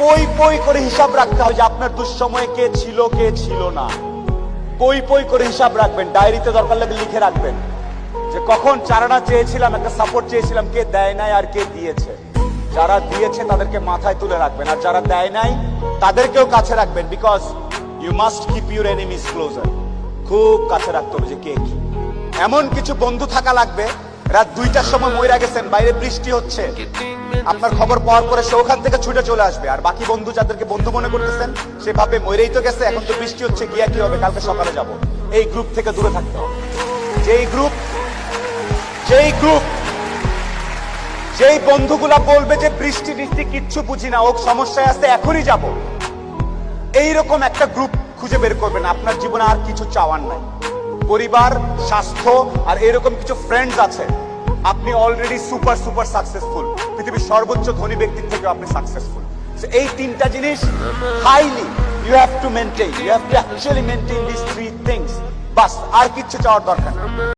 পই পই করে হিসাব রাখতে হবে যে আপনার দুঃসময়ে কে ছিল না। পই পই করে হিসাব রাখবেন, ডায়েরিতে দরকার লাগলে লিখে রাখবেন যে কখন চারানা চেয়েছিলাম, একটা সাপোর্ট চেয়েছিলাম, কে দেয় নাই আর কে দিয়েছে। যারা দিয়েছে তাদেরকে মাথায় তুলে রাখবেন, আর যারা দেয় নাই তাদেরকেও কাছে রাখবেন। Because you must keep your enemies closer. খুব কাছে রাখতে হবে যে কে কি। এমন কিছু বন্ধু থাকা লাগবে, রাত 2টার সময় মইরা গেছেন, বাইরে বৃষ্টি হচ্ছে, আপনার খবর পাওয়ার পরে সে ওখান থেকে ছুটে চলে আসবে। আর বাকি বন্ধু যাদেরকে বন্ধু মনে করতেছেন সে ভাবে মইরেই তো গেছে, এখন তো বৃষ্টি হচ্ছে, গিয়া কি হবে, কালকে সকালে যাব। এই গ্রুপ থেকে দূরে থাকতে হবে। যেই বন্ধুগুলা বলবে যে বৃষ্টি বৃষ্টি কিচ্ছু বুঝি না, ও সমস্যায় আছে, এখনই যাব, এইরকম একটা গ্রুপ খুঁজে বের করবেন। আপনার জীবনে আর কিছু চাওয়ার নাই, পরিবার, স্বাস্থ্য আর এরকম কিছু ফ্রেন্ডস আছে। আপনি অলরেডি সুপার সাকসেসফুল, পৃথিবীর সর্বোচ্চ ধনী ব্যক্তির থেকে আপনি সাকসেসফুল। এই তিনটা জিনিস highly you have to maintain, you have to actually maintain this three things. বাস, আর কিচ্ছু চাওয়ার দরকার নেই।